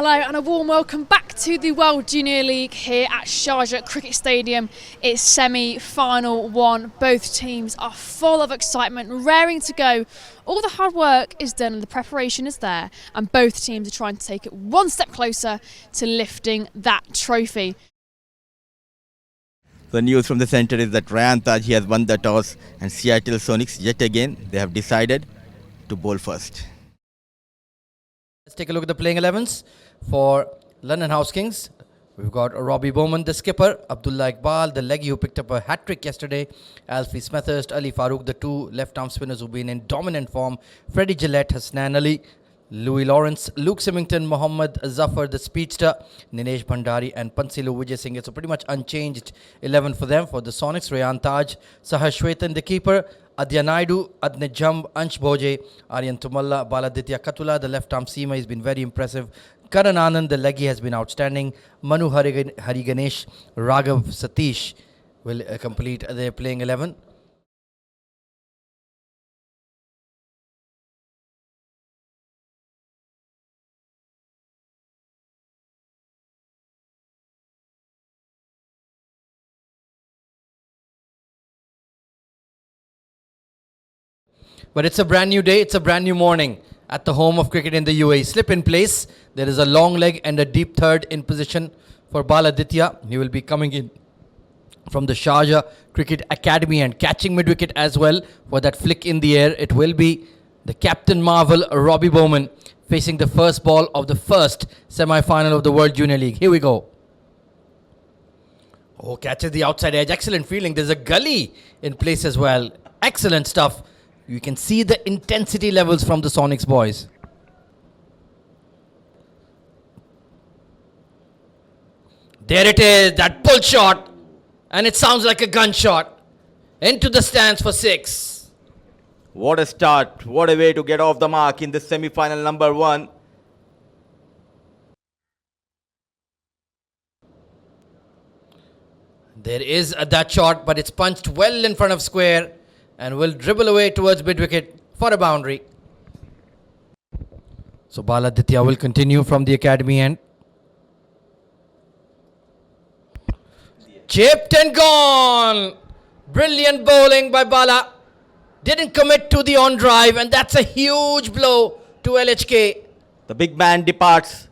Hello and a warm welcome back to the World Junior League here at Sharjah Cricket Stadium. It's semi-final one. Both teams are full of excitement, raring to go. All the hard work is done and the preparation is there, and both teams are trying to take it one step closer to lifting that trophy. The news from the centre is that Ryan Taj has won the toss, and Seattle Sonics yet again they have decided to bowl first. Let's take a look at the playing 11s for London House Kings. We've got Robbie Bowman, the skipper, Abdullah Iqbal, the leggy who picked up a hat-trick yesterday, Alfie Smethurst, Ali Farooq, the two left-arm spinners who've been in dominant form, Freddie Gillette, Hasnan Ali, Louis Lawrence, Luke Symington, Mohammad Zafar, the speedster, Ninesh Bhandari and Pansilu Vijay Singh. So pretty much unchanged 11 for them. For the Sonics, Rayan Taj, Sahar Shwetan, the keeper, Adya Naidu, Adne Jamb, Ansh Bhoje, Aryan Tumalla, Baladitya Katula, the left-arm seamer, has been very impressive. Karan Anand, the leggy, has been outstanding. Manu Hariganesh, Raghav Satish will complete their playing 11. But it's a brand new day, it's a brand new morning at the home of cricket in the UAE. Slip in place. There is a long leg and a deep third in position for Baladitya. He will be coming in from the Sharjah Cricket Academy and catching mid-wicket as well for that flick in the air. It will be the Captain Marvel, Robbie Bowman, facing the first ball of the first semi-final of the World Junior League. Here we go. Oh, catches the outside edge. Excellent fielding. There's a gully in place as well. Excellent stuff. You can see the intensity levels from the Sonics boys. There it is, that pull shot. And it sounds like a gunshot. Into the stands for 6. What a start, what a way to get off the mark in the semi-final number 1. There is that shot, but it's punched well in front of square and will dribble away towards mid-wicket for a boundary. So Baladitya will continue from the academy end. Chipped and gone. Brilliant bowling by Bala. Didn't commit to the on drive, and that's a huge blow to LHK. The big man departs.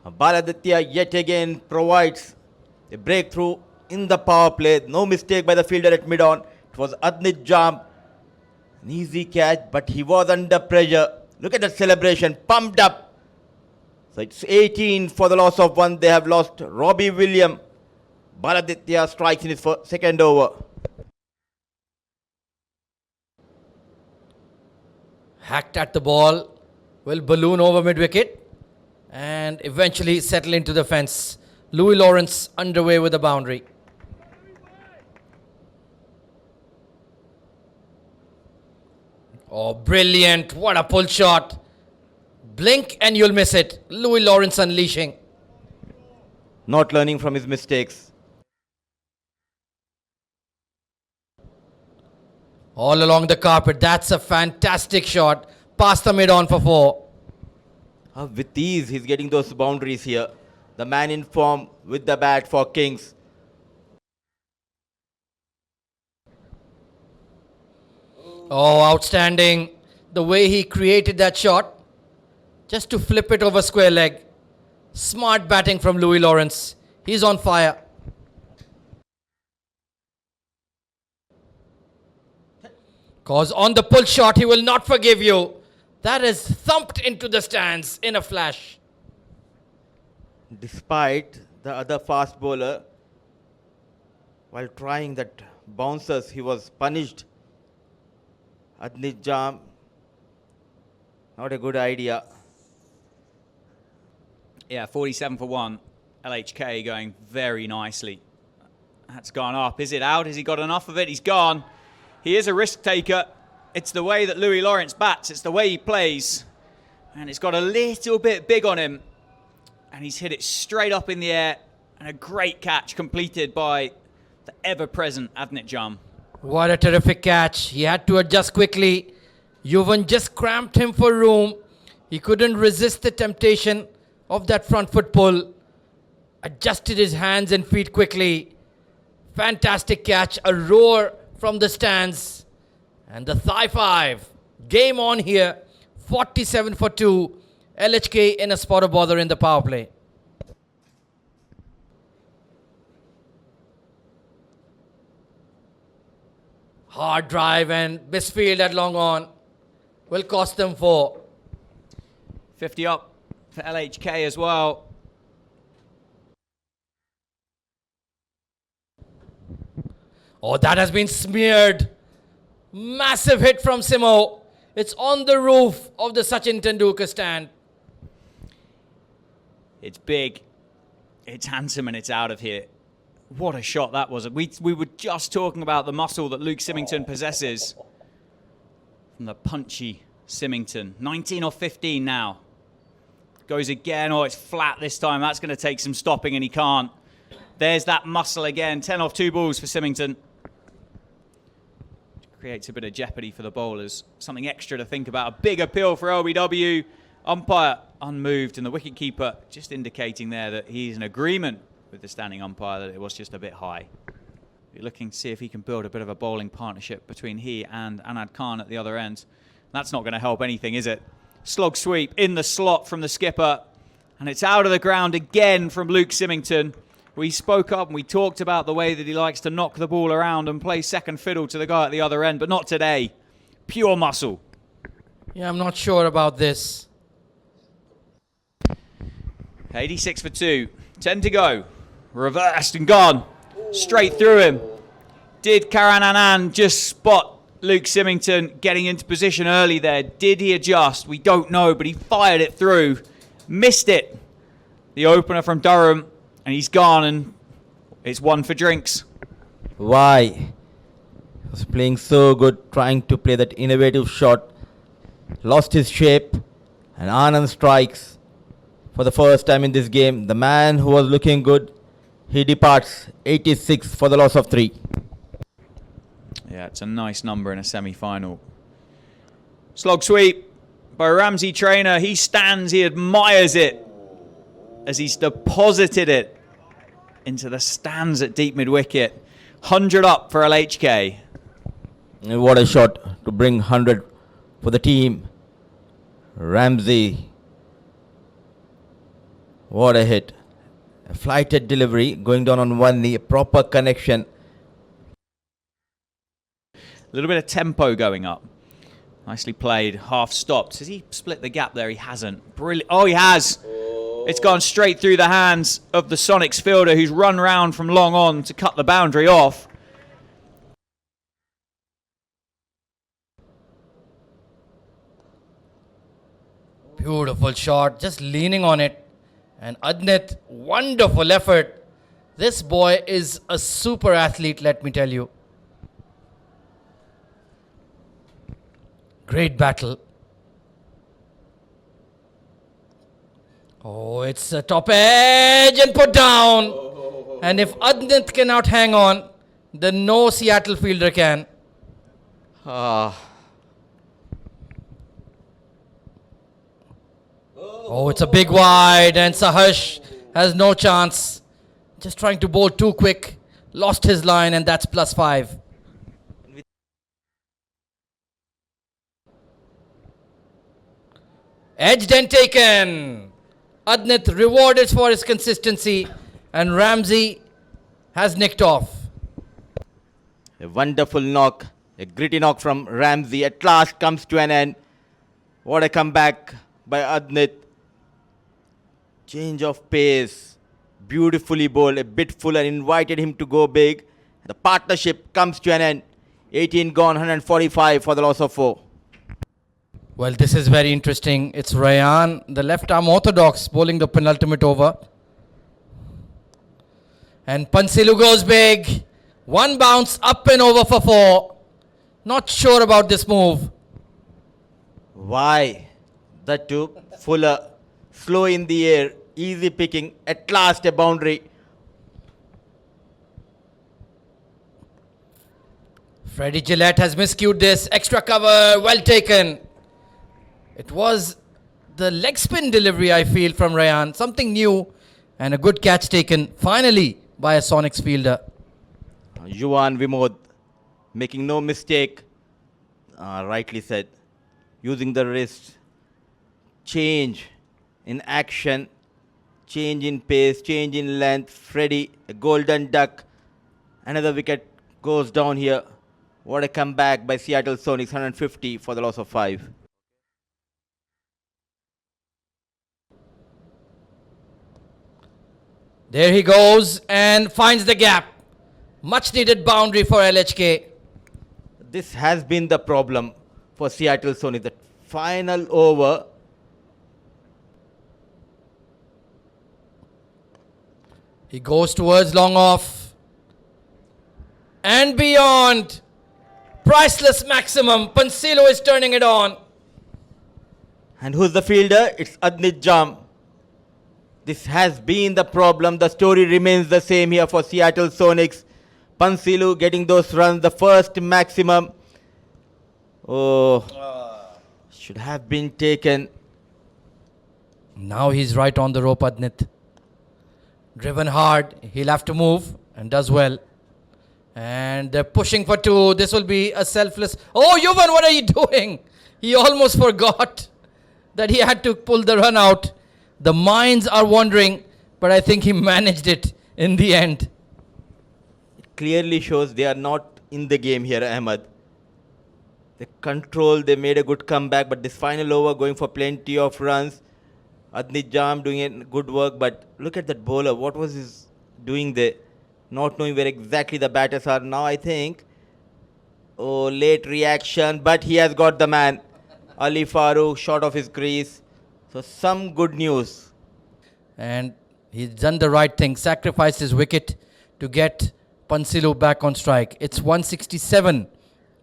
Baladitya yet again provides a breakthrough in the power play. No mistake by the fielder at mid-on. It was Adne Jamb. An easy catch, but he was under pressure. Look at the celebration, pumped up. So it's 18 for the loss of 1. They have lost Robbie Williams. Baladitya strikes in his second over. Hacked at the ball. Will balloon over mid-wicket and eventually settle into the fence. Louis Lawrence underway with a boundary. Oh, brilliant. What a pull shot. Blink and you'll miss it. Louis Lawrence unleashing. Not learning from his mistakes. All along the carpet. That's a fantastic shot. Past the mid-on for 4. With ease, he's getting those boundaries here. The man in form with the bat for Kings. Oh, outstanding. The way he created that shot. Just to flip it over square leg. Smart batting from Louis Lawrence. He's on fire. Cause on the pull shot, he will not forgive you. That is thumped into the stands in a flash. Despite the other fast bowler, while trying that bouncers, he was punished. Adne Jamb, not a good idea. Yeah, 47 for 1. LHK going very nicely. That's gone up. Is it out? Has he got enough of it? He's gone. He is a risk taker. It's the way that Louis Lawrence bats. It's the way he plays. And it's got a little bit big on him. And he's hit it straight up in the air. And a great catch completed by the ever-present Adne Jamb. What a terrific catch. He had to adjust quickly. Yuvan just cramped him for room. He couldn't resist the temptation. of that front foot pull. Adjusted his hands and feet quickly. Fantastic catch. A roar from the stands. And the thigh five. Game on here. 47 for 2. LHK in a spot of bother in the power play. Hard drive and misfield at long on will cost them 4. 50 up for LHK as well. Oh, that has been smeared. Massive hit from Simo. It's on the roof of the Sachin Tendulkar stand. It's big, it's handsome, and it's out of here. What a shot that was. We were just talking about the muscle that Luke Symington possesses. From the punchy Symington. 19 off 15 now. Goes again. Oh, it's flat this time. That's going to take some stopping, and he can't. There's that muscle again. 10 off 2 balls for Symington. Creates a bit of jeopardy for the bowlers. Something extra to think about. A big appeal for LBW. Umpire unmoved, and the wicketkeeper just indicating there that he's in agreement with the standing umpire that it was just a bit high. We're looking to see if he can build a bit of a bowling partnership between he and Anad Khan at the other end. That's not going to help anything, is it? Slog sweep in the slot from the skipper, and it's out of the ground again from Luke Symington. We spoke up and we talked about the way that he likes to knock the ball around and play second fiddle to the guy at the other end, but not today. Pure muscle. Yeah, I'm not sure about this. 86 for 2. 10 to go. Reversed and gone. Straight through him. Did Karan Anand just spot Luke Symington getting into position early there? Did he adjust? We don't know, but he fired it through. Missed it. The opener from Durham. And he's gone, and it's one for drinks. Why? He was playing so good, trying to play that innovative shot. Lost his shape, and Anand strikes for the first time in this game. The man who was looking good, he departs. 86 for the loss of 3. Yeah, it's a nice number in a semi-final. Slog sweep by Ramsey Trainer. He stands, he admires it as he's deposited it into the stands at deep mid-wicket. 100 up for LHK. And what a shot to bring 100 for the team. Ramsey. What a hit. A flighted delivery going down on one knee. A proper connection. A little bit of tempo going up. Nicely played. Half stopped. Has he split the gap there? He hasn't. Brilliant. Oh, he has. It's gone straight through the hands of the Sonics fielder who's run round from long on to cut the boundary off. Beautiful shot, just leaning on it. And Adnit, wonderful effort. This boy is a super athlete, let me tell you. Great battle. Oh, it's a top edge and put down. And if Adnit cannot hang on, then no Seattle fielder can. Oh, it's a big wide, and Sahash has no chance. Just trying to bowl too quick. Lost his line, and that's +5. Edged and taken. Adnit rewarded for his consistency, and Ramsey has nicked off. A wonderful knock. A gritty knock from Ramsey. At last comes to an end. What a comeback by Adnit. Change of pace. Beautifully bowled. A bit full and invited him to go big. The partnership comes to an end. 18 gone, 145 for the loss of 4. Well, this is very interesting. It's Ryan, the left-arm orthodox, bowling the penultimate over. And Pansilu goes big. One bounce up and over for 4. Not sure about this move. Why? That too. Fuller. Slow in the air. Easy picking. At last a boundary. Freddie Gillette has miscued this. Extra cover. Well taken. It was the leg spin delivery, I feel, from Rayan. Something new and a good catch taken finally by a Sonics fielder. Yuvan Vimod making no mistake, rightly said, using the wrist, change in action, change in pace, change in length. Freddie, a golden duck, another wicket goes down here. What a comeback by Seattle Sonics, 150 for the loss of 5. There he goes and finds the gap. Much needed boundary for LHK. This has been the problem for Seattle Sonics. The final over. He goes towards long off. And beyond. Priceless maximum. Pansilo is turning it on. And who's the fielder? It's Adnit Jam. This has been the problem. The story remains the same here for Seattle Sonics. Pansilu getting those runs, the first maximum. Oh, should have been taken. Now he's right on the rope, Adnit. Driven hard. He'll have to move and does well. And they're pushing for 2. This will be a selfless... Oh, Yuvan, what are you doing? He almost forgot that he had to pull the run out. The minds are wandering, but I think he managed it in the end. It clearly shows they are not in the game here, Ahmed. They control, they made a good comeback, but this final over going for plenty of runs. Adnit Jam doing good work, but look at that bowler. What was he doing there? Not knowing where exactly the batters are. Now I think, oh, late reaction, but he has got the man. Ali Farooq short of his crease. So some good news. And he's done the right thing, sacrificed his wicket to get Pansilu back on strike. It's 167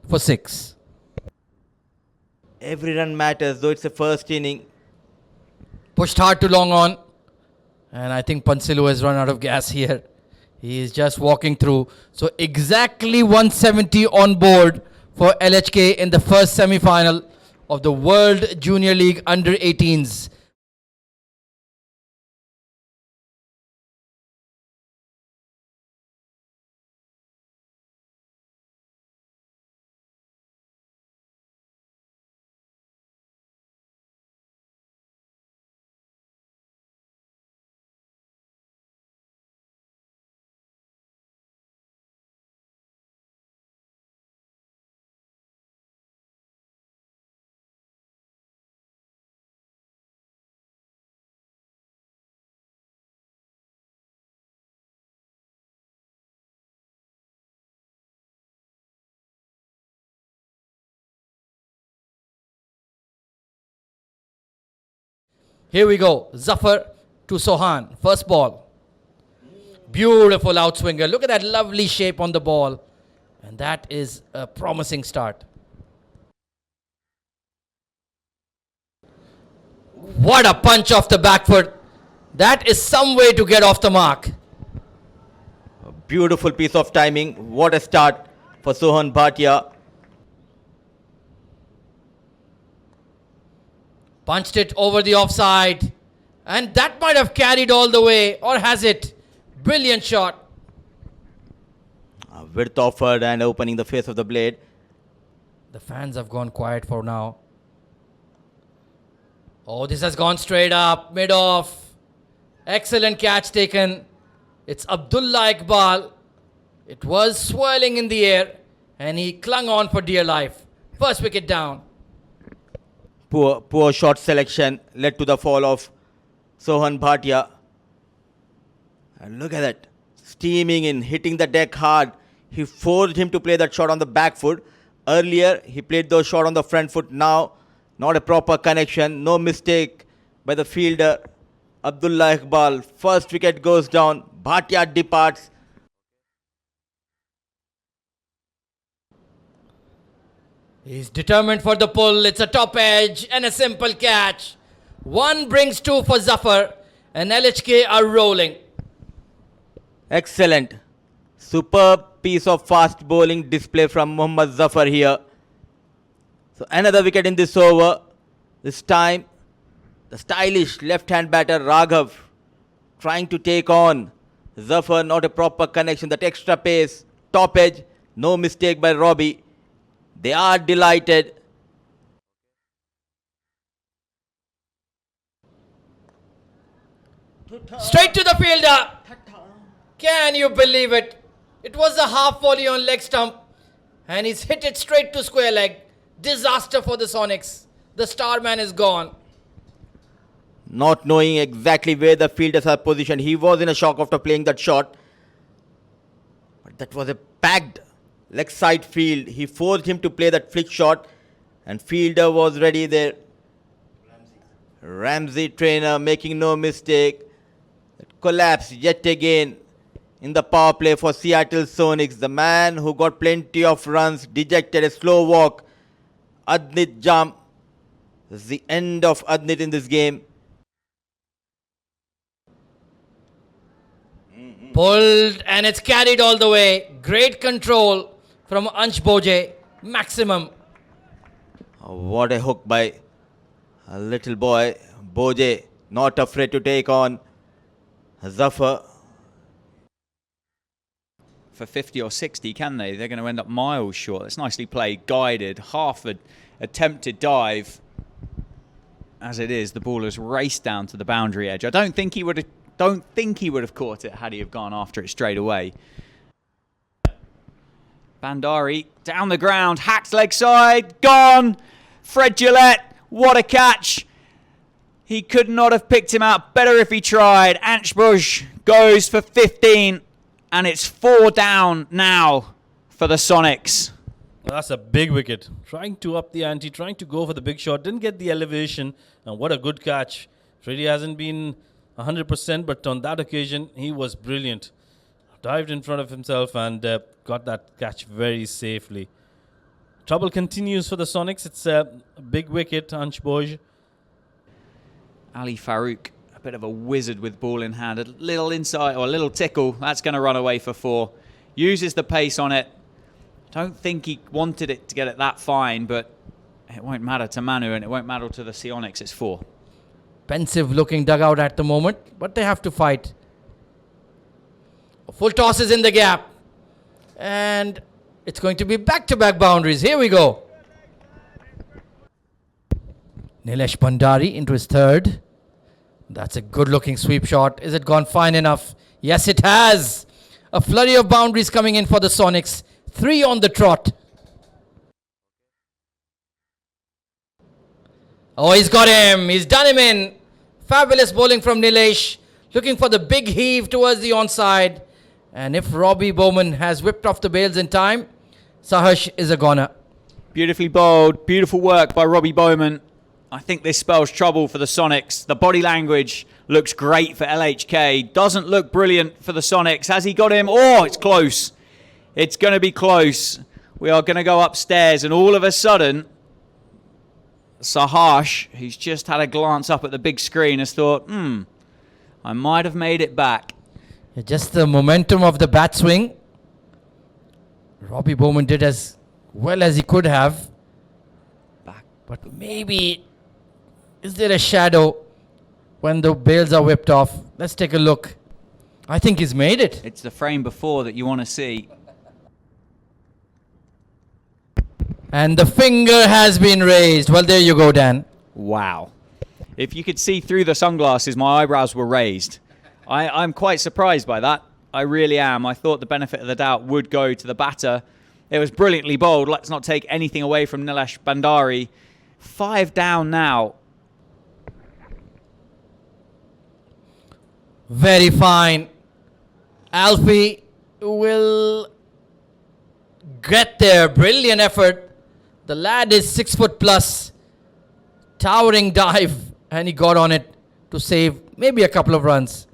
for 6. Every run matters, though it's the first inning. Pushed hard to long on. And I think Pansilu has run out of gas here. He is just walking through. So exactly 170 on board for LHK in the first semi-final of the World Junior League Under 18s. Here we go. Zafar to Sohan. First ball. Beautiful outswinger. Look at that lovely shape on the ball. And that is a promising start. What a punch off the back foot. That is some way to get off the mark. A beautiful piece of timing. What a start for Sohan Bhatia. Punched it over the offside. And that might have carried all the way. Or has it? Brilliant shot. Width offered and opening the face of the blade. The fans have gone quiet for now. Oh, this has gone straight up. Mid-off. Excellent catch taken. It's Abdullah Iqbal. It was swirling in the air. And he clung on for dear life. First wicket down. Poor shot selection led to the fall of Sohan Bhatia. And look at that. Steaming in, hitting the deck hard. He forced him to play that shot on the back foot. Earlier, he played those shot on the front foot. Now, not a proper connection. No mistake by the fielder, Abdullah Iqbal. First wicket goes down. Bhatia departs. He's determined for the pull. It's a top edge and a simple catch. 1 brings 2 for Zafar. And LHK are rolling. Excellent. Superb piece of fast bowling display from Mohammad Zafar here. So another wicket in this over. This time The stylish left-hand batter Raghav trying to take on Zafar, not a proper connection, that extra pace, top edge, no mistake by Robbie. They are delighted. Straight to the fielder. Can you believe it? It was a half volley on leg stump and he's hit it straight to square leg. Disaster for the Sonics. The star man is gone. Not knowing exactly where the fielders are positioned. He was in a shock after playing that shot. But that was a packed leg side field. He forced him to play that flick shot and fielder was ready there. Ramsey trainer making no mistake. That collapse yet again in the power play for Seattle Sonics. The man who got plenty of runs, dejected, a slow walk. Adnit jump. This is the end of Adnit in this game. Pulled and it's carried all the way. Great control from Ansh Boje. Maximum. What a hook by a little boy. Boje not afraid to take on Zafar. For 50 or 60, can they? They're going to end up miles short. That's nicely played, guided, half an attempted dive. As it is, the ball has raced down to the boundary edge. I don't think he would have caught it had he have gone after it straight away. Bandari down the ground, hacked leg side, gone. Fred Gillette, what a catch. He could not have picked him out better if he tried. Anshbush goes for 15, and it's 4 down now for the Sonics. That's a big wicket. Trying to up the ante, trying to go for the big shot. Didn't get the elevation. And what a good catch. Really hasn't been 100%, but on that occasion, he was brilliant. Dived in front of himself and got that catch very safely. Trouble continues for the Sonics. It's a big wicket, Ansh Boj. Ali Farouk, a bit of a wizard with ball in hand. A little inside or a little tickle. That's going to run away for 4. Uses the pace on it. Don't think he wanted it to get it that fine, but it won't matter to Manu and it won't matter to the Sonics. It's 4. Pensive looking dugout at the moment, but they have to fight. A full toss is in the gap. And it's going to be back-to-back boundaries. Here we go. Nilesh Bhandari into his third. That's a good-looking sweep shot. Is it gone fine enough? Yes, it has. A flurry of boundaries coming in for the Sonics. 3 on the trot. Oh, he's got him. He's done him in. Fabulous bowling from Nilesh. Looking for the big heave towards the onside. And if Robbie Bowman has whipped off the bails in time, Sahash is a goner. Beautifully bowled. Beautiful work by Robbie Bowman. I think this spells trouble for the Sonics. The body language looks great for LHK. Doesn't look brilliant for the Sonics. Has he got him? Oh, it's close. It's going to be close. We are going to go upstairs and all of a sudden, Sahash, who's just had a glance up at the big screen, has thought, I might have made it back. Just the momentum of the bat swing. Robbie Bowman did as well as he could have. But maybe, is there a shadow when the bails are whipped off? Let's take a look. I think he's made it. It's the frame before that you want to see. And the finger has been raised. Well, there you go, Dan. Wow. If you could see through the sunglasses, my eyebrows were raised. I'm quite surprised by that. I really am. I thought the benefit of the doubt would go to the batter. It was brilliantly bowled. Let's not take anything away from Nilesh Bhandari. 5 down now. Very fine. Alfie will get there. Brilliant effort. The lad is 6 foot plus. Towering dive. And he got on it to save maybe a couple of runs.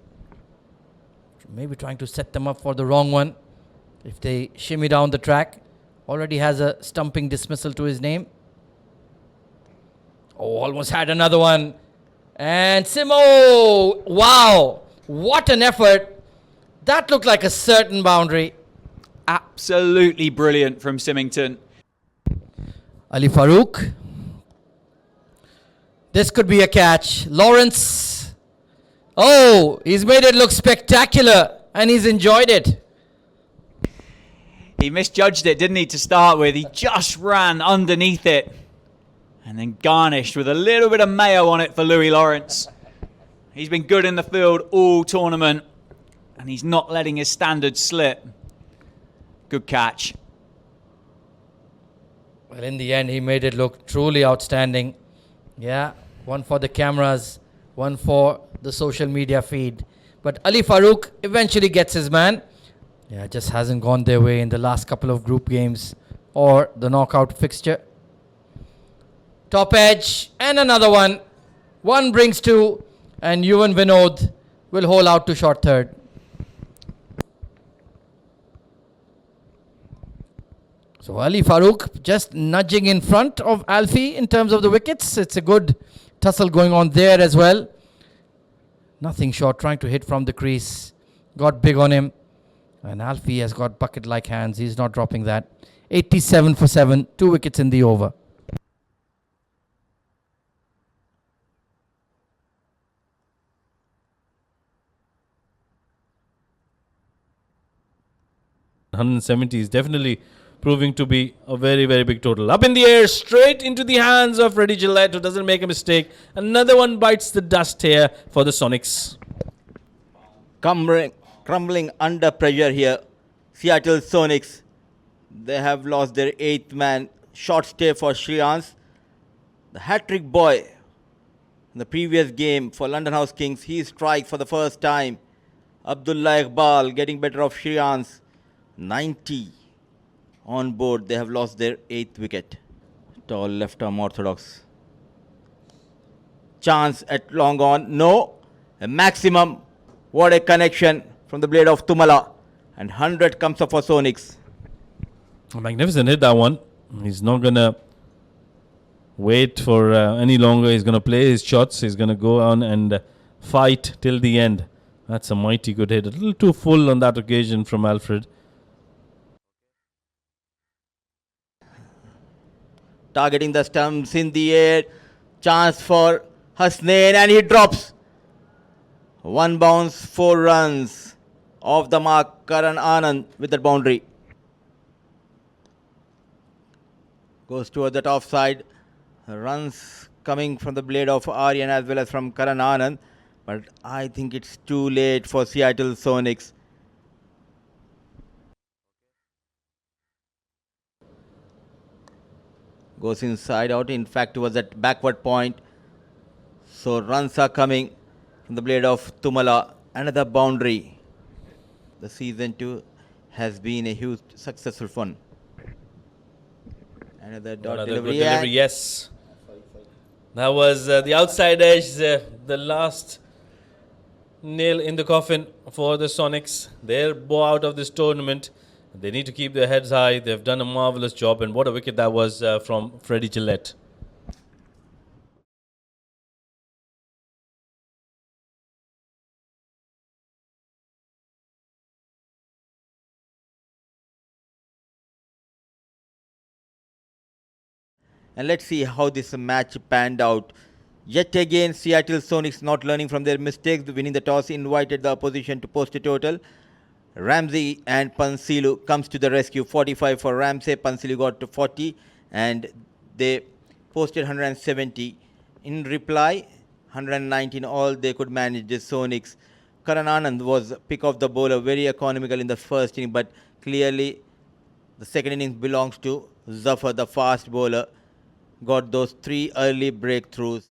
Maybe trying to set them up for the wrong one. If they shimmy down the track. Already has a stumping dismissal to his name. Oh, almost had another one. And Simo. Wow. What an effort. That looked like a certain boundary. Absolutely brilliant from Symington. Ali Farouk. This could be a catch. Lawrence. Oh, he's made it look spectacular and he's enjoyed it. He misjudged it, didn't he, to start with? He just ran underneath it and then garnished with a little bit of mayo on it for Louis Lawrence. He's been good in the field all tournament and he's not letting his standards slip. Good catch. Well, in the end, he made it look truly outstanding. Yeah, one for the cameras, one for the social media feed. But Ali Farouk eventually gets his man. Yeah, just hasn't gone their way in the last couple of group games or the knockout fixture. Top edge and another one. One brings two, and Yuvan Vinod will hold out to short third. So Ali Farouk just nudging in front of Alfie in terms of the wickets. It's a good tussle going on there as well. Nothing short, trying to hit from the crease. Got big on him. And Alfie has got bucket-like hands. He's not dropping that. 87 for 7. 2 wickets in the over. $170 is definitely proving to be a very, very big total. Up in the air, straight into the hands of Freddie Gillette, who doesn't make a mistake. Another one bites the dust here for the Sonics. Crumbling under pressure here. Seattle Sonics. They have lost their 8th man. Short stay for Shreyans. The hat-trick boy in the previous game for London House Kings. He strikes for the first time. Abdullah Iqbal getting better of Shreyans. 90 on board. They have lost their 8th wicket. Tall left arm orthodox. Chance at long on. No. A maximum. What a connection from the blade of Tumala. And 100 comes up for Sonics. A magnificent hit, that one. He's not going to wait for any longer. He's going to play his shots. He's going to go on and fight till the end. That's a mighty good hit. A little too full on that occasion from Alfred. Targeting the stumps in the air. Chance for Hasnain and he drops. One bounce, 4 runs. Off the mark, Karan Anand with that boundary. Goes toward that offside. Runs coming from the blade of Aryan as well as from Karan Anand. But I think it's too late for Seattle Sonics. Goes inside out. In fact, it was at backward point. So runs are coming from the blade of Tumala. Another boundary. The season 2 has been a huge successful one. Another dot delivery. Good delivery, yes. That was the outside edge, the last nail in the coffin for the Sonics. They'll bow out of this tournament. They need to keep their heads high. They've done a marvellous job. And what a wicket that was from Freddie Gillette. And let's see how this match panned out. Yet again, Seattle Sonics not learning from their mistakes. Winning the toss invited the opposition to post a total. Ramsey and Pansilu comes to the rescue. 45 for Ramsey. Pansilu got to 40. And they posted 170. In reply, 119 all they could manage the Sonics. Karan Anand was pick of the bowler. Very economical in the first inning. But clearly, the second innings belongs to Zafar, the fast bowler. Got those 3 early breakthroughs.